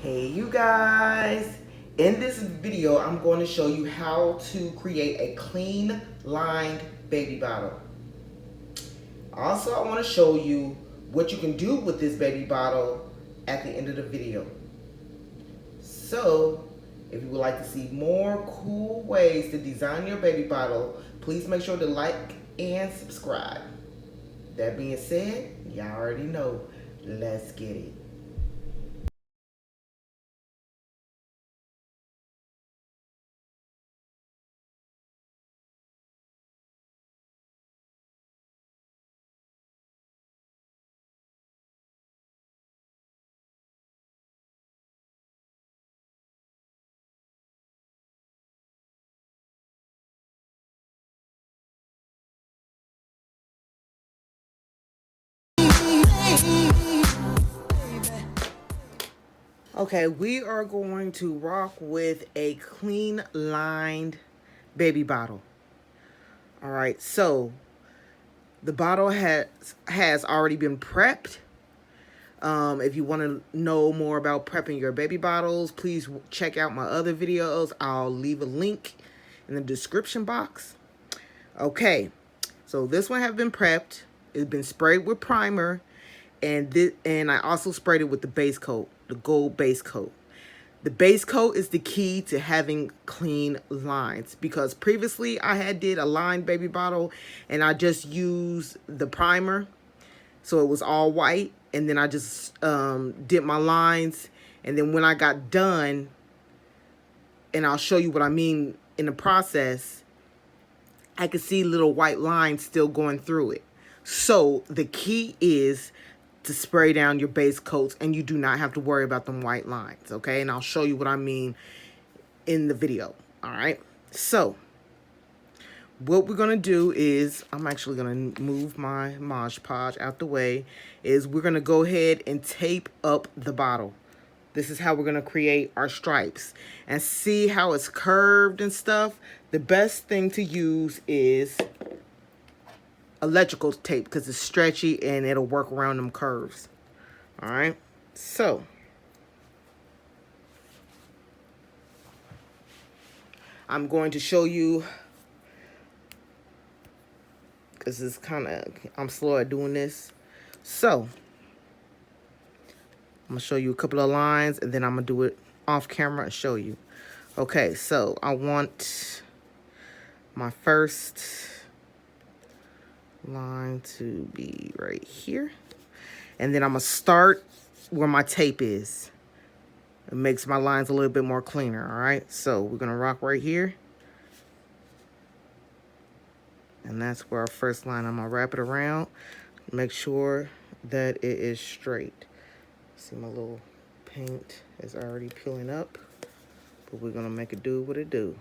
Hey you guys, in this video I'm going to show you how to create a clean lined baby bottle. Also, I want to show you what you can do with this baby bottle at the end of the video. So if you would like to see more cool ways to design your baby bottle, please make sure to like and subscribe. That being said, y'all already know, let's get it. Okay, we are going to rock with a clean lined baby bottle. All right, so the bottle has already been prepped. If you want to know more about prepping your baby bottles, please check out my other videos. I'll leave a link in the description box. Okay, so this one has been prepped. It's been sprayed with primer, and I also sprayed it with the base coat, the gold base coat. The base coat is the key to having clean lines, because previously I did a lined baby bottle and I just used the primer, so it was all white, and then I just did my lines, and then when I got done, and I'll show you what I mean in the process, I could see little white lines still going through it. So the key is to spray down your base coats, and you do not have to worry about them white lines, okay? And I'll show you what I mean in the video, all right? So what we're gonna do is, I'm actually gonna move my Mod Podge out the way, is we're gonna go ahead and tape up the bottle. This is how we're gonna create our stripes. And see how it's curved and stuff? The best thing to use is electrical tape, because it's stretchy and it'll work around them curves. All right, so I'm going to show you, because it's kind of, I'm slow at doing this. So I'm gonna show you a couple of lines, and then I'm gonna do it off camera and show you. Okay, so I want my first line to be right here, and then I'm gonna start where my tape is. It makes my lines a little bit more cleaner. All right, so we're gonna rock right here, and that's where our first line. I'm gonna wrap it around, make sure that it is straight. See, my little paint is already peeling up, but we're gonna make it do what it do.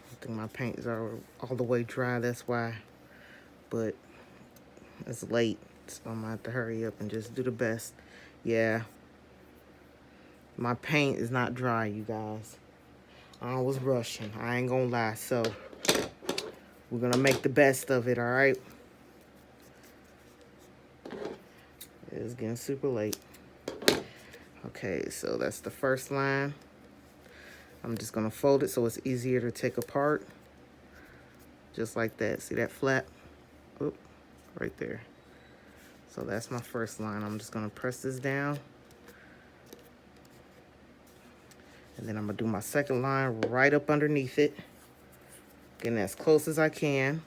I think my paint is all the way dry, that's why, but it's late, so I'm gonna have to hurry up and just do the best. Yeah, my paint is not dry, you guys. I was rushing, I ain't gonna lie, so we're gonna make the best of it, all right? It's getting super late. Okay, so that's the first line. I'm just gonna fold it so it's easier to take apart. Just like that. See that flap? Oop, right there. So that's my first line. I'm just gonna press this down. And then I'm gonna do my second line right up underneath it. Getting as close as I can.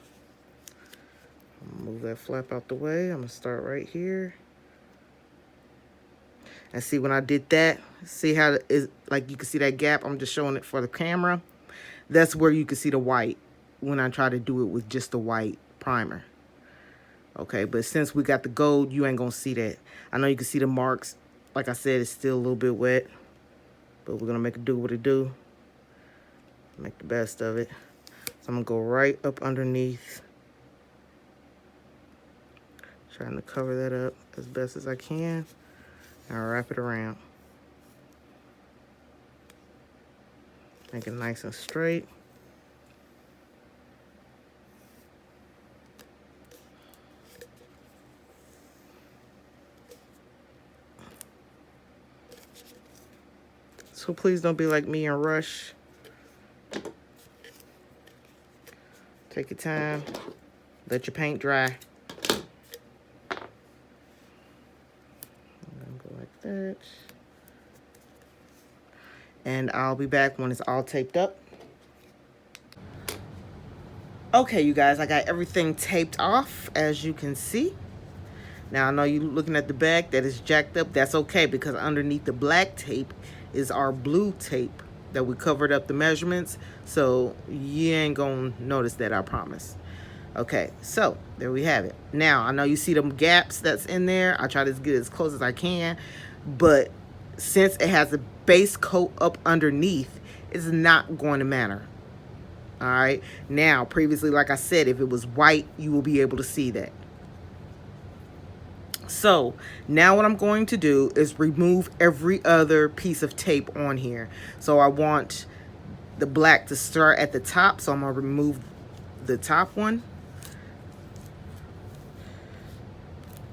Move that flap out the way. I'm gonna start right here. And see, when I did that, see how it is, like you can see that gap? I'm just showing it for the camera. That's where you can see the white when I try to do it with just the white primer. Okay, but since we got the gold, you ain't gonna see that. I know you can see the marks. Like I said, it's still a little bit wet, but we're gonna make it do what it do. Make the best of it. So I'm gonna go right up underneath, trying to cover that up as best as I can. And I'll wrap it around. Make it nice and straight. So please don't be like me and rush. Take your time. Let your paint dry. I'm gonna go like that. And I'll be back when it's all taped up. Okay, you guys, I got everything taped off, as you can see. Now, I know you're looking at the back that is jacked up. That's okay, because underneath the black tape is our blue tape that we covered up the measurements. So you ain't gonna notice that, I promise. Okay, so there we have it. Now, I know you see them gaps that's in there. I try to get as close as I can. But since it has a base coat up underneath, it's not going to matter. All right. Now, previously, like I said, if it was white, you will be able to see that. So now what I'm going to do is remove every other piece of tape on here. So I want the black to start at the top. So I'm going to remove the top one.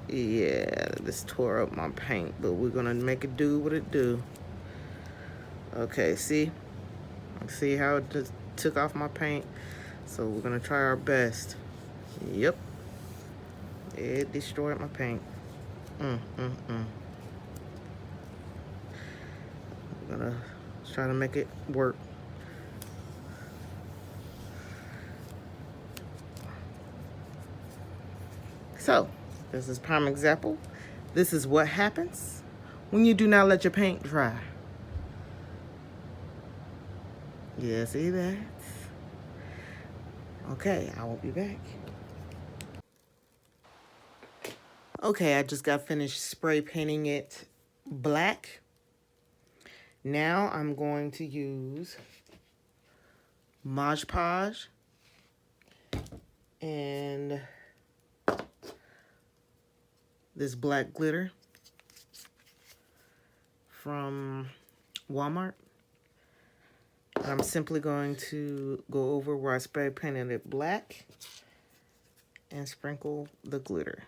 Yeah, this tore up my paint, but we're going to make it do what it do. Okay, see? See how it just took off my paint? So we're going to try our best. Yep. It destroyed my paint. I'm gonna try to make it work. So, this is prime example. This is what happens when you do not let your paint dry. Yeah, see that? Okay, I will be back. Okay, I just got finished spray painting it black. Now I'm going to use Podge and this black glitter from Walmart. And I'm simply going to go over where I spray painted it black and sprinkle the glitter.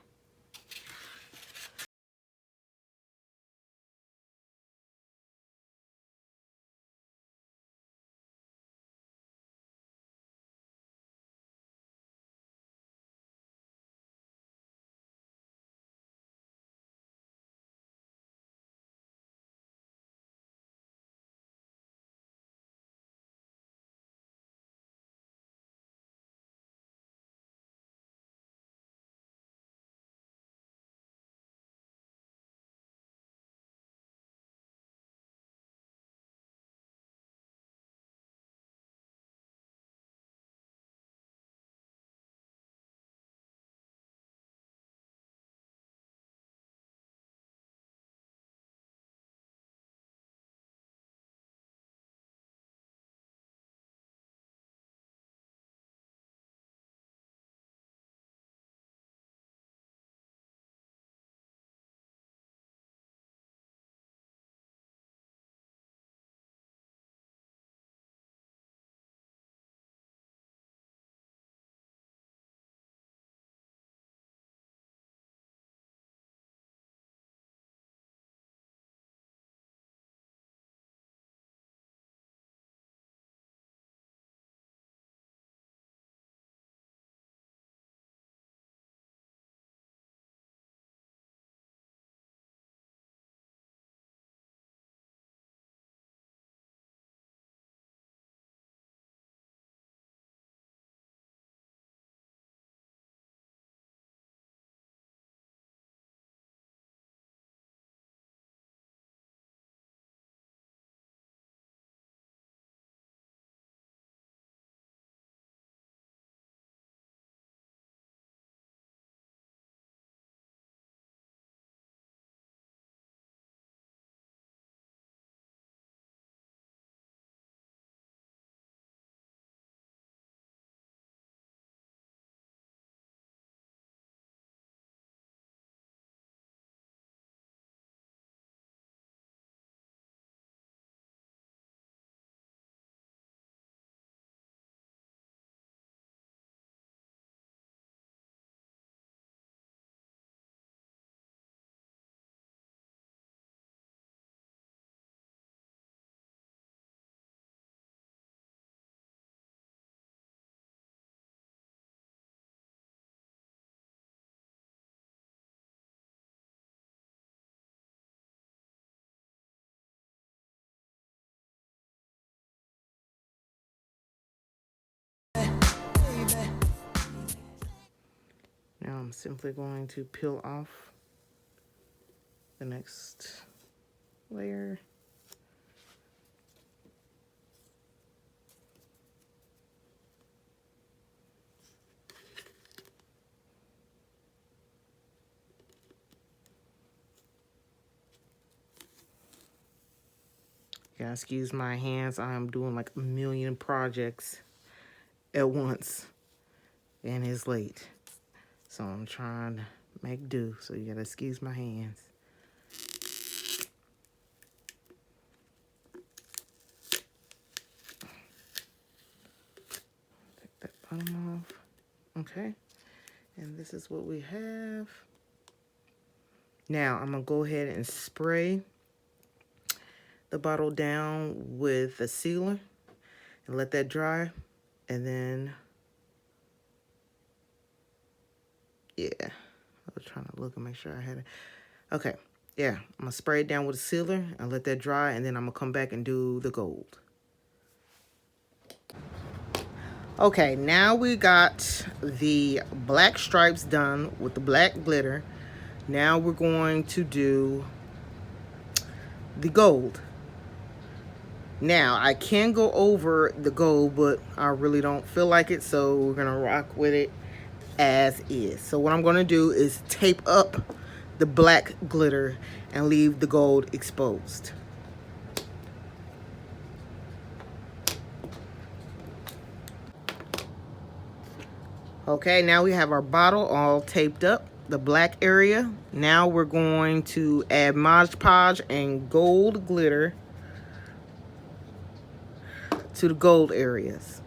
Now I'm simply going to peel off the next layer. Yeah, excuse my hands. I'm doing like a million projects at once, and it's late. So I'm trying to make do. So you gotta excuse my hands. Take that bottom off. Okay. And this is what we have. Now I'm gonna go ahead and spray the bottle down with a sealer and let that dry. And then, yeah, I was trying to look and make sure I had it. Okay, yeah, I'm gonna spray it down with a sealer and let that dry, and then I'm gonna come back and do the gold. Okay, now we got the black stripes done with the black glitter. Now we're going to do the gold. Now, I can go over the gold, but I really don't feel like it, so we're going to rock with it as is. So what I'm going to do is tape up the black glitter and leave the gold exposed. Okay, now we have our bottle all taped up, the black area. Now we're going to add Mod Podge and gold glitter to the gold areas.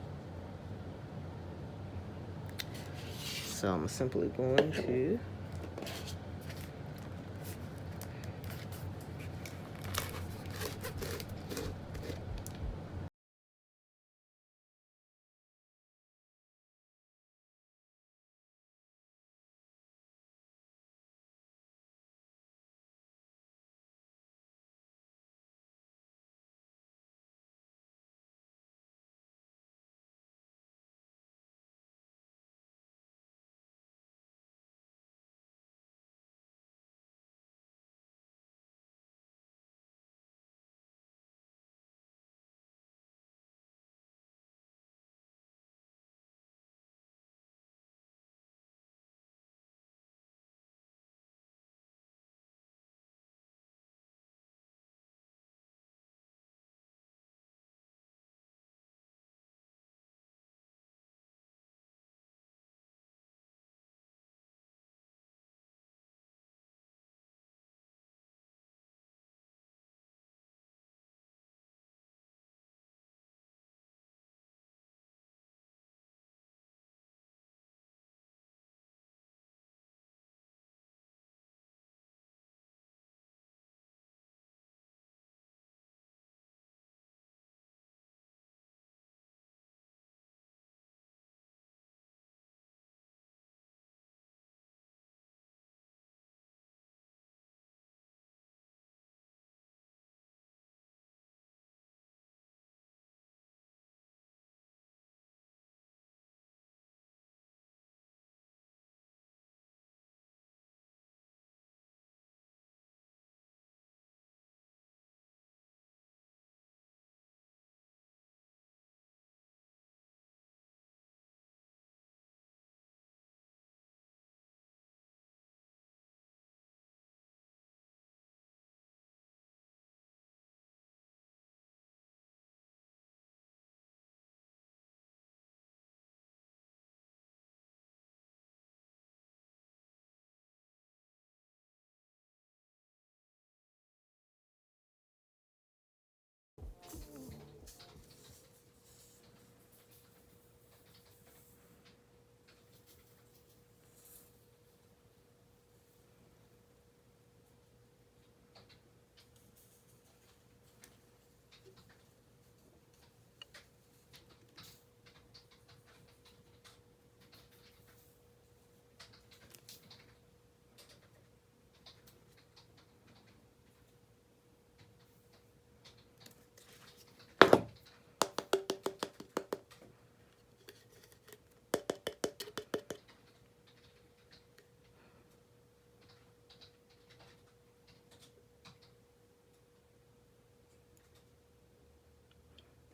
So I'm simply going to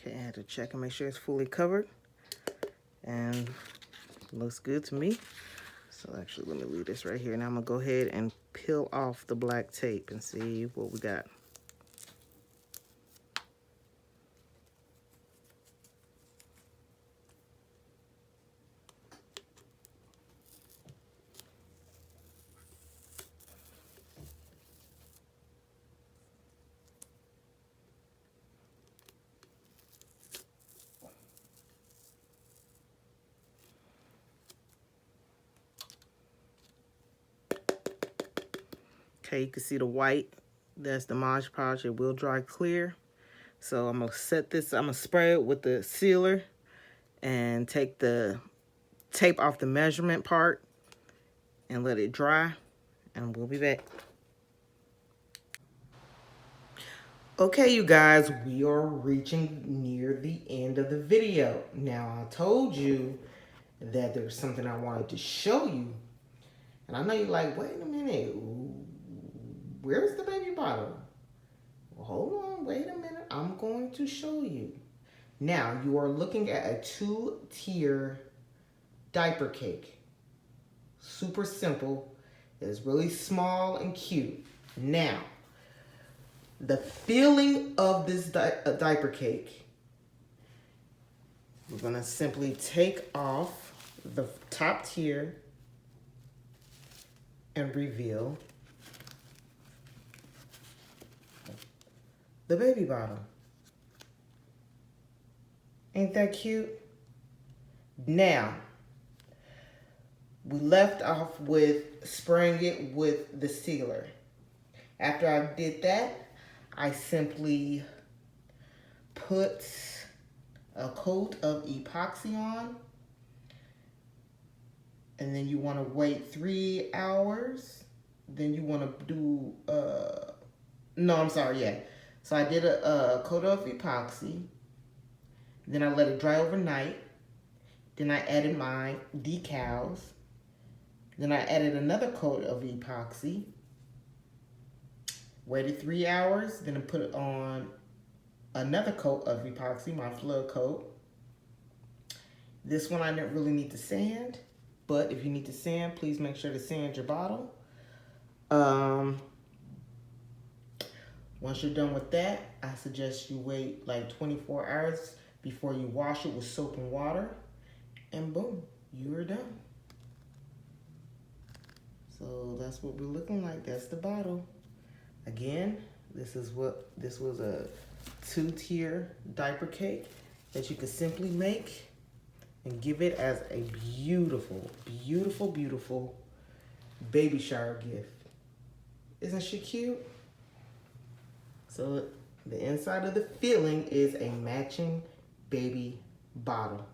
Okay, I had to check and make sure it's fully covered. And looks good to me. So actually, let me leave this right here. Now I'm gonna go ahead and peel off the black tape and see what we got. Okay, you can see the white. That's the Mod Podge. It will dry clear. So I'm gonna set this, I'm gonna spray it with the sealer and take the tape off the measurement part and let it dry, and we'll be back. Okay, you guys, we are reaching near the end of the video. Now, I told you that there was something I wanted to show you. And I know you're like, wait a minute, where's the baby bottle? Well, hold on, wait a minute. I'm going to show you. Now, you are looking at a 2-tier diaper cake. Super simple. It is really small and cute. Now, the filling of this diaper cake, we're gonna simply take off the top tier and reveal the baby bottle. Ain't that cute? Now, we left off with spraying it with the sealer. After I did that, I simply put a coat of epoxy on, and then you want to wait 3 hours. Then you want to do, no, I'm sorry, yeah. So I did a coat of epoxy. Then I let it dry overnight. Then I added my decals. Then I added another coat of epoxy. Waited 3 hours. Then I put it on another coat of epoxy, my flood coat. This one I didn't really need to sand, but if you need to sand, please make sure to sand your bottle. Once you're done with that, I suggest you wait like 24 hours before you wash it with soap and water, and boom, you are done. So that's what we're looking like. That's the bottle. Again, this was a 2-tier diaper cake that you could simply make and give it as a beautiful, beautiful, beautiful baby shower gift. Isn't she cute? So the inside of the filling is a matching baby bottle.